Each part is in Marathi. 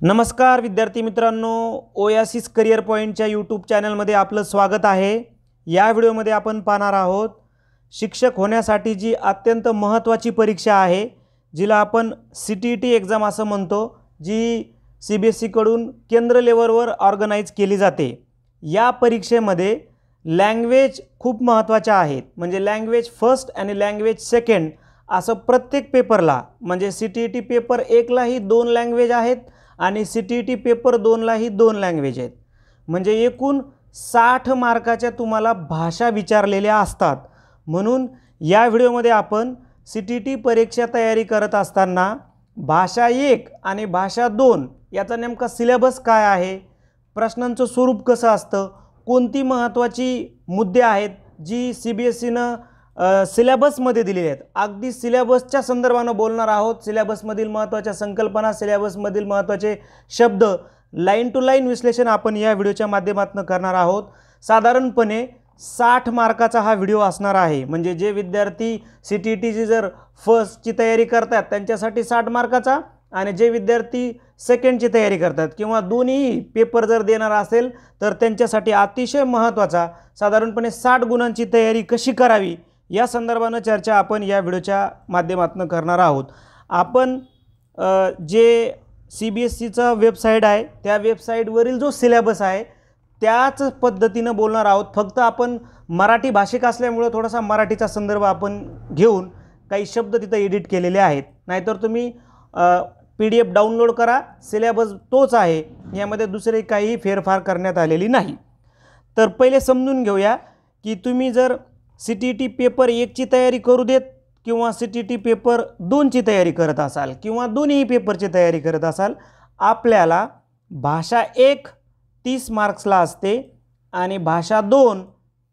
नमस्कार विद्यार्थी मित्रांनो, ओयासिस करियर पॉइंटच्या यूट्यूब चॅनलमध्ये आपलं स्वागत आहे। या व्हिडिओमध्ये आपण पाहणार आहोत शिक्षक होण्यासाठी जी अत्यंत महत्त्वाची परीक्षा आहे, जिला आपण CTET एक्झाम असं म्हणतो, जी CBSE कडून केंद्र लेवलवर ऑर्गनाइज केली जाते। या परीक्षेमध्ये लँग्वेज खूप महत्त्वाच्या आहेत, म्हणजे लँग्वेज फर्स्ट आणि लँग्वेज सेकंड असं प्रत्येक पेपरला, म्हणजे CTET पेपर 1 लाही 2 लँग्वेज आहेत आणि CTET पेपर 2 लाही 2 लँग्वेज आहेत, म्हणजे एकूण 60 मार्काच्या तुम्हाला भाषा विचारलेल्या असतात। म्हणून या व्हिडिओमध्ये आपण CTET परीक्षा तयारी करत असताना भाषा 1 आणि भाषा 2 याचा नेमका सिलेबस काय आहे, प्रश्नांचं स्वरूप कसं असतं, कोणती महत्त्वाची मुद्दे आहेत जी CBSEनं सिलेबसमध्ये दिलेले आहेत, अगदी सिलेबसच्या संदर्भानं बोलणार आहोत। सिलेबसमधील महत्त्वाच्या संकल्पना, सिलेबसमधील महत्त्वाचे शब्द, लाईन टू लाईन विश्लेषण आपण या व्हिडिओच्या माध्यमातून करणार आहोत। साधारणपणे 60 मार्काचा हा व्हिडिओ असणार आहे, म्हणजे जे विद्यार्थी CTETची जर फर्स्टची तयारी करतात त्यांच्यासाठी 60 मार्काचा, आणि जे विद्यार्थी सेकंडची तयारी करतात किंवा दोन्ही पेपर जर देणार असेल तर त्यांच्यासाठी अतिशय महत्त्वाचा साधारणपणे 60 गुणांची तयारी कशी करावी या संदर्भानं चर्चा आपण या व्हिडिओच्या माध्यमातून करणार आहोत। आपण जे CBSEचा वेबसाईट आहे त्या वेबसाईटवरील जो सिलेबस आहे त्याच पद्धतीनं बोलणार आहोत। फक्त आपण मराठी भाषिक असल्यामुळे थोडासा मराठीचा संदर्भ आपण घेऊन काही शब्द तिथे एडिट केलेले आहेत, नाहीतर तुम्ही PDF डाउनलोड करा, सिलेबस तोच आहे, यामध्ये दुसरे काही फेरफार करण्यात आलेली नाही। तर पहिले समजून घेऊया की तुम्ही जर CTET पेपर 1 ची तयारी करू देत किंवा CTET पेपर 2 ची तयारी करत असाल किंवा दोन्ही पेपरची तयारी करत असाल, आपल्याला भाषा 1 30 मार्क्सला असते आणि भाषा 2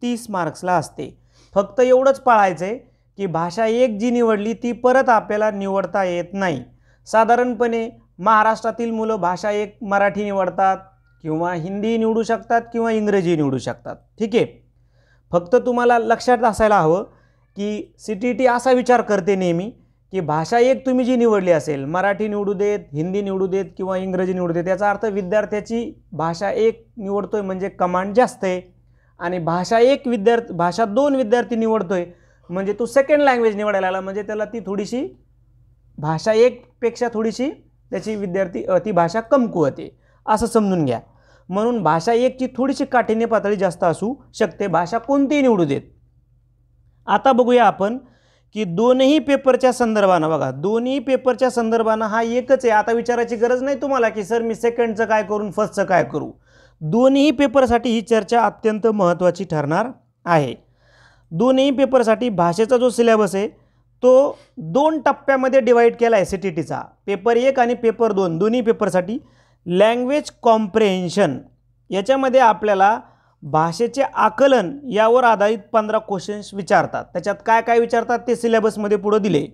30 मार्क्सला असते। फक्त एवढंच पाळायचं आहे की भाषा 1 जी निवडली ती परत आपल्याला निवडता येत नाही। साधारणपणे महाराष्ट्रातील मुलं भाषा 1 मराठी निवडतात किंवा हिंदी निवडू शकतात किंवा इंग्रजी निवडू शकतात, ठीक आहे। फक्त तुम्हाला लक्षात असायला हवं की CTET असा विचार करते नेहमी की भाषा 1 तुम्ही जी निवडली असेल, मराठी निवडू देत, हिंदी निवडू देत किंवा इंग्रजी निवडू देत, याचा अर्थ विद्यार्थ्याची भाषा 1 निवडतोय म्हणजे कमांड जास्त आहे, आणि भाषा 2 विद्यार्थी निवडतोय म्हणजे तो सेकंड लँग्वेज निवडायला आला, म्हणजे त्याला ती थोडीशी भाषा 1 पेक्षा थोडीशी त्याची ती भाषा कमकुवत आहे असं समजून घ्या। म्हणून भाषा 1 ची थोडीशी काठिण्य पातळी जास्त असू शकते, भाषा कोणतीही निवडू देत। आता बघूया आपण की दोन्ही पेपरच्या संदर्भानं, बघा दोन्ही पेपरच्या संदर्भानं हा एकच आहे। आता विचारायची गरज नाही तुम्हाला की सर मी सेकंडचं काय करू, फर्स्टचं काय करू। दोन्ही पेपरसाठी ही चर्चा अत्यंत महत्त्वाची ठरणार आहे। दोन्ही पेपरसाठी भाषेचा जो सिलेबस आहे तो 2 टप्प्यामध्ये डिवाइड केला आहे CTETचा, पेपर 1 आणि पेपर 2 दोन्ही पेपरसाठी। लँग्वेज कॉम्प्रेहेन्शन याच्यामध्ये आपल्याला भाषेचे आकलन यावर आधारित 15 क्वेश्चन्स विचारतात, त्याच्यात काय काय विचारतात ते सिलेबसमध्ये पुढे दिले।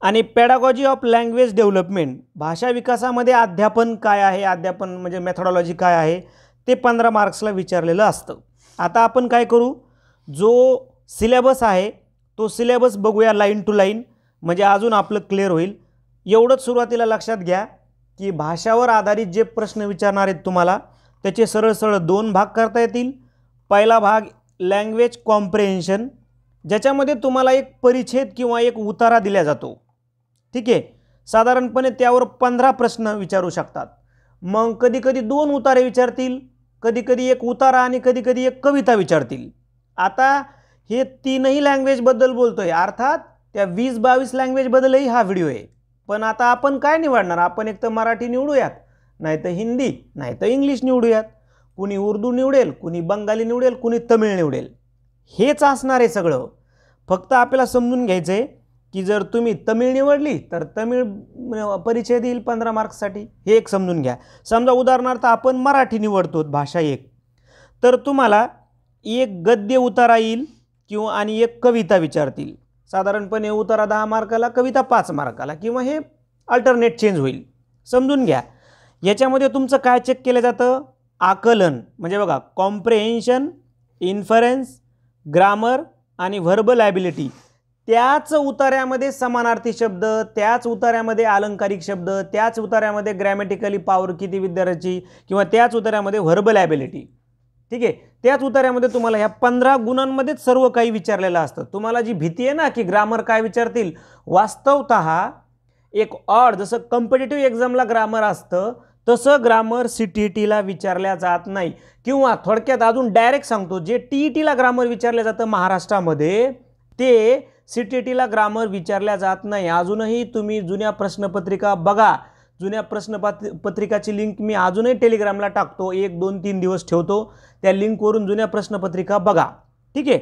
आणि पेडागॉजी ऑफ लँग्वेज डेव्हलपमेंट, भाषा विकासामध्ये अध्यापन काय आहे, अध्यापन म्हणजे मेथोडॉलॉजी काय आहे, ते 15 मार्क्सला विचारलेलं असतं। आता आपण काय करू, जो सिलेबस आहे तो सिलेबस बघूया लाईन टू लाईन, म्हणजे अजून आपलं क्लिअर होईल। एवढंच सुरुवातीला लक्षात घ्या की भाषावर आधारित जे प्रश्न विचारणार आहेत तुम्हाला त्याचे सरळ सरळ 2 भाग करता येतील। पहिला भाग लँग्वेज कॉम्प्रेहेन्शन, ज्याच्यामध्ये तुम्हाला एक परिच्छेद किंवा एक उतारा दिला जातो, ठीक आहे। साधारणपणे त्यावर 15 प्रश्न विचारू शकतात। मग कधी कधी 2 उतारे विचारतील, कधी कधी एक उतारा आणि कधी कधी एक कविता विचारतील। आता हे तीनही लँग्वेजबद्दल बोलतोय, अर्थात त्या 20-22 लँग्वेजबद्दलही हा व्हिडिओ आहे। पण आता आपण काय निवडणार, आपण एक तर मराठी निवडूयात, नाही तर हिंदी, नाही तर इंग्लिश निवडूयात, कुणी उर्दू निवडेल, कुणी बंगाली निवडेल, कुणी तमिळ निवडेल, हेच असणार आहे सगळं। फक्त आपल्याला समजून घ्यायचं आहे की जर तुम्ही तमिळ निवडली तर तमिळ परिचय देईल 15 मार्क्ससाठी, हे एक समजून घ्या। समजा उदाहरणार्थ आपण मराठी निवडतो भाषा 1, तर तुम्हाला एक गद्य उतारा येईल किंवा आणि एक कविता विचारतील। साधारणपणे उतारा 10 मार्काला, कविता 5 मार्काला, किंवा हे अल्टरनेट चेंज होईल, समजून घ्या। याच्यामध्ये तुमचं काय चेक केलं जातं, आकलन, म्हणजे बघा कॉम्प्रेहेन्शन, इन्फरन्स, ग्रामर आणि व्हर्बल ॲबिलिटी, त्याच उतार्यामध्ये समानार्थी शब्द, त्याच उतार्यामध्ये अलंकारिक शब्द, त्याच उतार्यामध्ये ग्रॅमॅटिकली पॉवर किती विद्यार्थ्याची, किंवा त्याच उतार्यामध्ये व्हर्बल ॲबिलिटी, ठीक आहे, त्याच उतार्यामध्ये तुम्हाला ह्या 15 गुणांमध्येच सर्व काही विचारलेलं असतं. तुम्हाला जी भीती आहे ना की ग्रामर काय विचारतील, वास्तवतः एक ऑड, जसं कॉम्पिटिटिव्ह एक्झामला ग्रामर असतं तसं ग्रामर CTETला विचारल्या जात नाही. किंवा थोडक्यात अजून डायरेक्ट सांगतो, जे TETला ग्रामर विचारलं जातं महाराष्ट्रामध्ये ते CTETला ग्रामर विचारल्या जात नाही. अजूनही तुम्ही जुन्या प्रश्नपत्रिका बघा. जुन्या प्रश्नपत्रिकाची लिंक मी अजूनही टेलिग्रामला टाकतो, 1, 2, 3 दिवस ठेवतो. त्या लिंकवरून जुन्या प्रश्नपत्रिका बघा, ठीक आहे.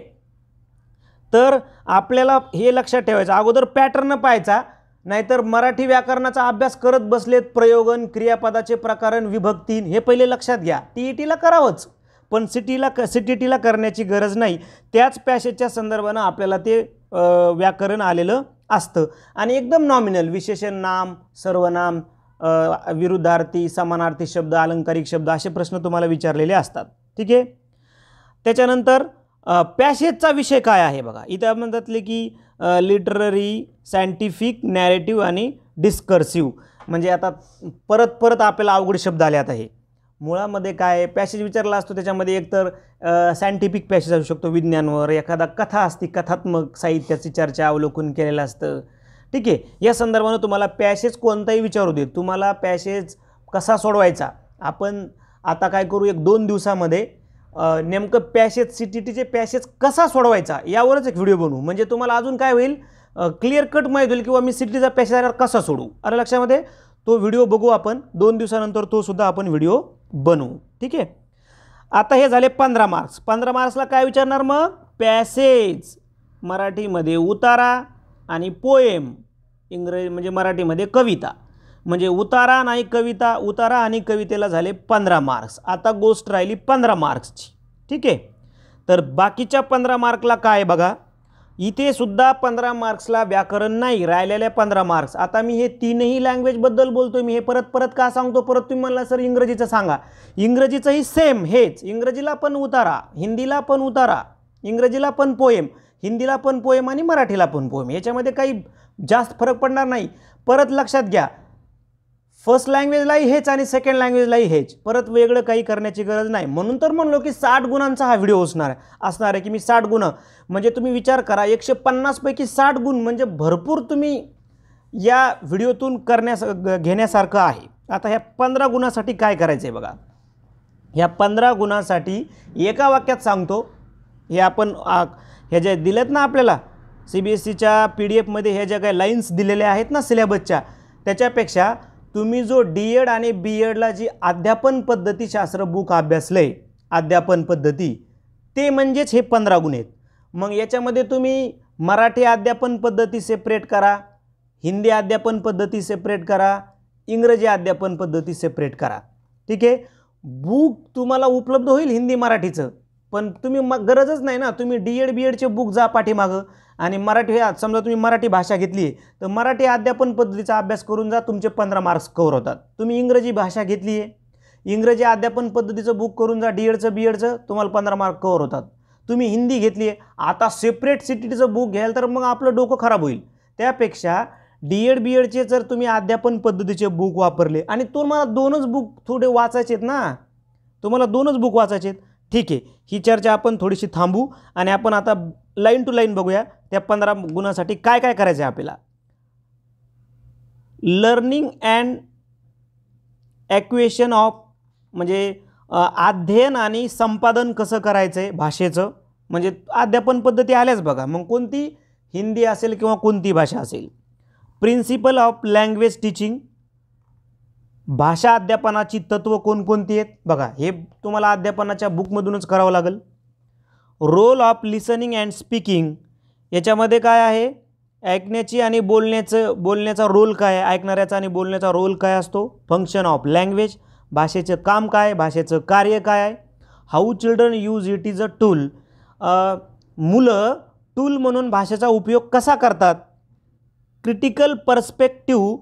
तर आपल्याला हे लक्षात ठेवायचं, अगोदर पॅटर्न पाहायचा, नाहीतर मराठी व्याकरणाचा अभ्यास करत बसलेत, प्रयोगन, क्रियापदाचे प्रकरण, विभक्तीन, हे पहिले लक्षात घ्या. TETला करावंच, पण CTETला करण्याची गरज नाही. त्याच पॅसेजच्या संदर्भानं आपल्याला ते व्याकरण आलेलं असतं. आणि एकदम नॉमिनल, विशेषण नाम, सर्वनाम, विरुद्धार्थी, समानार्थी शब्द, अलंकारिक शब्द, असे प्रश्न तुम्हाला विचारलेले असतात, ठीक आहे. त्याच्यानंतर पॅसेजचा विषय काय आहे बघा. इथं म्हणतातले की लिटररी, सायंटिफिक, नॅरेटिव्ह आणि डिस्कर्सिव्ह. म्हणजे आता परत आपल्याला अवघड शब्द आले. आता हे मुळामध्ये काय पॅसेज विचारला असतो, त्याच्यामध्ये एकतर सायंटिफिक पॅसेज असू शकतो, विज्ञानवर, एखादा कथा असते, कथात्मक साहित्याची चर्चा, अवलोकन केलेलं असतं, ठीक आहे. या संदर्भानं तुम्हाला पॅसेज कोणताही विचारू देत, तुम्हाला पॅसेज कसा सोडवायचा, आपण आता काय करू, 1-2 दिवसामध्ये नेमकं पॅसेज, CTETचे पॅसेज कसा सोडवायचा यावरच एक व्हिडिओ बनवू. म्हणजे तुम्हाला अजून काय होईल, क्लिअर कट माहीत होईल किंवा मी CTETचा पॅसेज आल्यावर कसा सोडू. अरे लक्षामध्ये, तो व्हिडिओ बघू आपण 2 दिवसानंतर, तो सुद्धा आपण व्हिडिओ बनवू, ठीक आहे. आता हे झाले 15 मार्क्स. 15 मार्क्सला काय विचारणार मग, पॅसेज, मराठीमध्ये उतारा आणि पोएम, इंग्रजी म्हणजे मराठीमध्ये कविता. म्हणजे उतारा नाही कविता, उतारा आणि कवितेला झाले 15 मार्क्स. आता गोष्ट राहिली 15 मार्क्सची, ठीक आहे. तर बाकीच्या 15 मार्कला काय बघा, इथे सुद्धा 15 मार्क्सला व्याकरण नाही, राहिलेल्या 15 मार्क्स. आता मी हे 3ही लँग्वेजबद्दल बोलतोय, मी हे परत का सांगतो, परत तुम्ही म्हणला सर इंग्रजीचं सांगा. इंग्रजीचंही सेम हेच, इंग्रजीला पण उतारा, हिंदीला पण उतारा, इंग्रजीला पण पोएम, हिंदीला पण पोएम आणि मराठीला पण पोएम. याच्यामध्ये काही जास्त फरक पडणार नाही. परत लक्षात घ्या, फर्स्ट लँग्वेजलाही हेच आणि सेकंड लँग्वेजलाही हेच, परत वेगळं काही करण्याची गरज नाही. म्हणून तर म्हणलो की 60 गुणांचा हा व्हिडिओ असणार आहे की मी 60 गुण, म्हणजे तुम्ही विचार करा 150 पैकी 60 गुण म्हणजे भरपूर तुम्ही या व्हिडिओतून घेण्यासारखं आहे. आता ह्या 15 गुणासाठी काय करायचं आहे बघा. ह्या 15 गुणासाठी एका वाक्यात सांगतो. हे आपण हे जे दिलेत ना आपल्याला CBSEच्या PDF मध्ये, ह्या ज्या काही लाईन्स दिलेल्या आहेत ना सिलेबसच्या, त्याच्यापेक्षा तुम्ही जो D.Ed आणि B.Edला जी अध्यापन पद्धतीशास्त्र बुक अभ्यासलंय, अध्यापन पद्धती, ते म्हणजेच हे 15 गुण आहेत. मग याच्यामध्ये तुम्ही मराठी अध्यापन पद्धती सेपरेट करा, हिंदी अध्यापन पद्धती सेपरेट करा, इंग्रजी अध्यापन पद्धती सेपरेट करा, ठीक आहे. बुक तुम्हाला उपलब्ध होईल हिंदी मराठीचं, पण तुम्ही गरजच नाही ना, तुम्ही D.Ed B.Edचे बुक जा पाठीमागं आणि मराठी, समजा तुम्ही मराठी भाषा घेतली तर मराठी अध्यापन पद्धतीचा अभ्यास करून जा, तुमचे 15 मार्क्स कव्हर होतात. तुम्ही इंग्रजी भाषा घेतली आहे, इंग्रजी अध्यापन पद्धतीचं बुक करून जा, D.Edचं B.Edचं, तुम्हाला 15 मार्क कव्हर होतात. तुम्ही हिंदी घेतली आहे, आता सेपरेट CTETचं बुक घ्याल तर मग आपलं डोकं खराब होईल. त्यापेक्षा D.Ed B.Edचे जर तुम्ही अध्यापन पद्धतीचे बुक वापरले, आणि तुम्हाला 2च बुक थोडे वाचायचे आहेत ना, तुम्हाला 2च बुक वाचायचे आहेत, ठीक आहे. ही चर्चा आपण थोडीशी थांबू आणि आपण आता लाईन टू लाईन बघूया. त्या 15 गुणासाठी काय काय करायचं आहे आपल्याला. लर्निंग अँड ॲक्वेशन ऑफ, म्हणजे अध्ययन आणि संपादन कसं करायचं आहे भाषेचं, म्हणजे अध्यापन पद्धती आल्याच बघा, मग कोणती, हिंदी असेल किंवा कोणती भाषा असेल. प्रिन्सिपल ऑफ लँग्वेज टीचिंग, भाषा अध्यापनाची तत्व कोणकोणती आहेत बघा, हे तुम्हाला अध्यापनाच्या बुकमधूनच करावं लागेल. Role of listening and speaking, याच्यामध्ये काय आहे, ऐकण्याची आणि बोलण्याचा रोल काय आहे, ऐकणाऱ्याचा आणि बोलण्याचा रोल काय असतो. फंक्शन ऑफ लँग्वेज, भाषेचं काम काय, भाषेचं कार्य काय आहे. How children use it is a tool, मुलं टूल म्हणून भाषेचा उपयोग कसा करतात. Critical perspective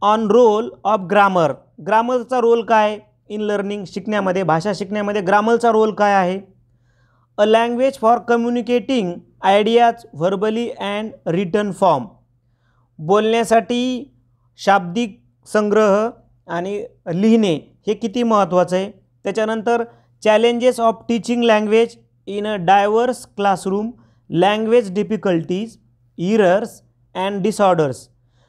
on role of grammar, ग्रामरचा रोल काय इन लर्निंग, शिकण्यामध्ये, भाषा शिकण्यामध्ये ग्रामरचा रोल काय आहे. A language for communicating ideas verbally and written form, बोलण्यासाठी शाब्दिक संग्रह आणि लिहिणे हे किती महत्त्वाचं आहे. त्याच्यानंतर challenges of teaching language in a diverse classroom, language difficulties, errors and disorders,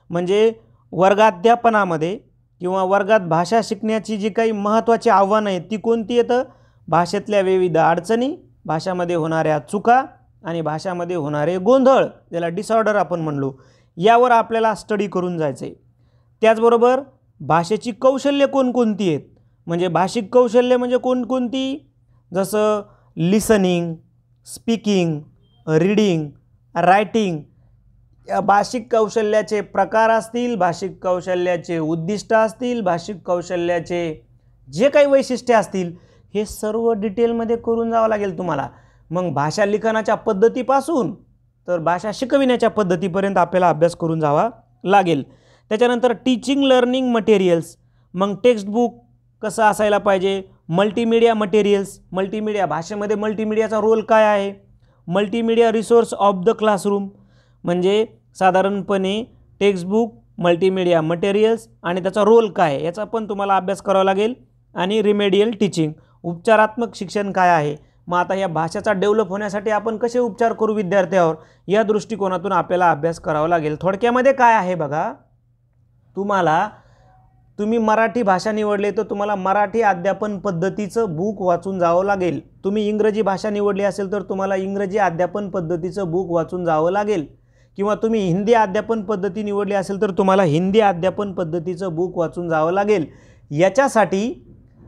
म्हणजे वर्गाध्यापनामध्ये किंवा वर्गात भाषा शिकण्याची जी काही महत्त्वाची आव्हानं आहेत ती कोणती येतं. भाषेतल्या विविध अडचणी, भाषामध्ये होणाऱ्या चुका आणि भाषामध्ये होणारे गोंधळ, ज्याला डिसऑर्डर आपण म्हणलो, यावर आपल्याला स्टडी करून जायचं आहे. त्याचबरोबर भाषेची कौशल्य कोणकोणती आहेत, म्हणजे भाषिक कौशल्य म्हणजे कोणकोणती, जसं लिसनिंग, स्पीकिंग, रीडिंग, रायटिंग. या भाषिक कौशल्याचे प्रकार असतील, भाषिक कौशल्याचे उद्दिष्ट असतील, भाषिक कौशल्याचे जे काही वैशिष्ट्ये असतील हे सर्व डिटेलमध्ये करून जावं लागेल तुम्हाला. मग भाषा लिखाणाच्या पद्धतीपासून तर भाषा शिकविण्याच्या पद्धतीपर्यंत आपल्याला अभ्यास करून जावा लागेल. त्याच्यानंतर टीचिंग लर्निंग मटेरियल्स, मग टेक्स्टबुक कसं असायला पाहिजे, मल्टीमीडिया मटेरियल्स, मल्टीमीडिया भाषेमध्ये मल्टीमीडियाचा रोल काय आहे, multimedia resource of the classroom, म्हणजे साधारणपणे टेक्स्टबुक, मल्टीमीडिया मटेरियल्स आणि त्याचा रोल काय याचा पण तुम्हाला अभ्यास करावा लागेल. आणि रिमेडियल टीचिंग, उपचारात्मक शिक्षण काय आहे. मग आता या भाषेचा डेव्हलप होण्यासाठी आपण कसे उपचार करू विद्यार्थ्यावर, या दृष्टिकोनातून आपल्याला अभ्यास करावा लागेल. थोडक्यामध्ये काय आहे बघा, तुम्ही मराठी भाषा निवडली तर तुम्हाला मराठी अध्यापन पद्धतीचं बुक वाचून जावं लागेल. तुम्ही इंग्रजी भाषा निवडली असेल तर तुम्हाला इंग्रजी अध्यापन पद्धतीचं बुक वाचून जावं लागेल. किंवा तुम्ही हिंदी अध्यापन पद्धती निवडली असेल तर तुम्हाला हिंदी अध्यापन पद्धतीचं बुक वाचून जावं लागेल. याच्यासाठी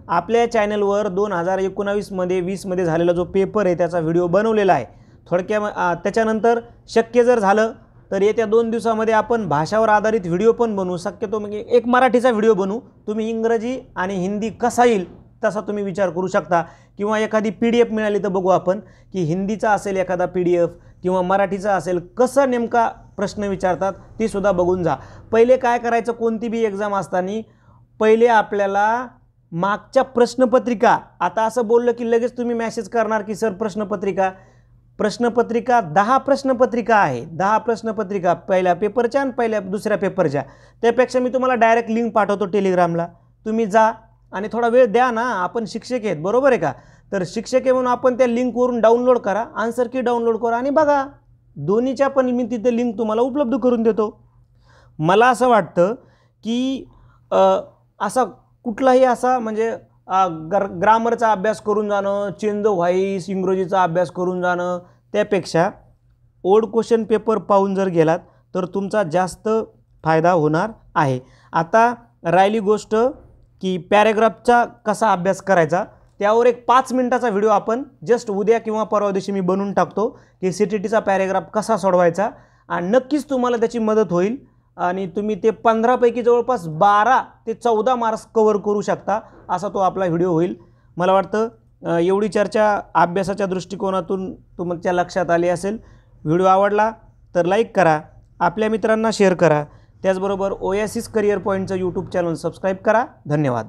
आपल्या चॅनलवर 2019मध्ये 20मध्ये झालेला जो पेपर आहे त्याचा व्हिडिओ बनवलेला आहे. त्याच्यानंतर शक्य जर झालं तर येत्या 2 दिवसामध्ये आपण भाषावर आधारित व्हिडिओ पण बनवू. शक्यतो म्हणजे एक मराठीचा व्हिडिओ बनवू. तुम्ही इंग्रजी आणि हिंदी कसा येईल तसा तुम्ही विचार करू शकता. किंवा एखादी PDF मिळाली तर बघू आपण की हिंदीचा असेल एखादा PDF किंवा मराठीचा असेल, कसं नेमका प्रश्न विचारतात ती सुद्धा बघून जा. पहिले काय करायचं, कोणती बी एक्झाम असताना पहिले आपल्याला मागच्या प्रश्नपत्रिका, आता असं बोललं की लगेच तुम्ही मेसेज करणार की सर प्रश्नपत्रिका 10 प्रश्नपत्रिका आहे, 10 प्रश्नपत्रिका पहिल्या पेपरच्या आणि दुसऱ्या पेपरच्या. त्यापेक्षा मी तुम्हाला डायरेक्ट लिंक पाठवतो टेलिग्रामला, तुम्ही जा आणि थोडा वेळ द्या ना. आपण शिक्षक आहेत, बरोबर आहे का. तर शिक्षक आहे म्हणून आपण त्या लिंकवरून डाउनलोड करा, आन्सर की डाउनलोड करा आणि बघा. दोन्हीच्या पण मी तिथे लिंक तुम्हाला उपलब्ध करून देतो. मला असं वाटतं की असा कुठलाही असा म्हणजे ग्रामरचा अभ्यास करून जाणं, चेंज द व्हॉइस, इंग्रजीचा अभ्यास करून जाणं, त्यापेक्षा ओल्ड क्वेश्चन पेपर पाहून जर गेलात तर तुमचा जास्त फायदा होणार आहे. आता राहिली गोष्ट की पॅरेग्राफचा कसा अभ्यास करायचा, त्यावर एक 5 मिनिटाचा व्हिडिओ आपण जस्ट उद्या किंवा परवा दिवशी मी बनवून टाकतो की CTTचा पॅरेग्राफ कसा सोडवायचा. आणि नक्कीच तुम्हाला त्याची मदत होईल आणि तुम्ही ते 15 पैकी जवळपास 12 ते 14 मार्क्स कव्हर करू शकता, असा तो आपला व्हिडिओ होईल. मला वाटतं एवढी चर्चा अभ्यासाच्या दृष्टिकोनातून तुमच्या लक्षात आली असेल. व्हिडिओ आवडला तर लाईक करा, आपल्या मित्रांना शेअर करा. त्याचबरोबर ओएसिस करिअर पॉईंटचं यूट्यूब चॅनल सबस्क्राईब करा. धन्यवाद.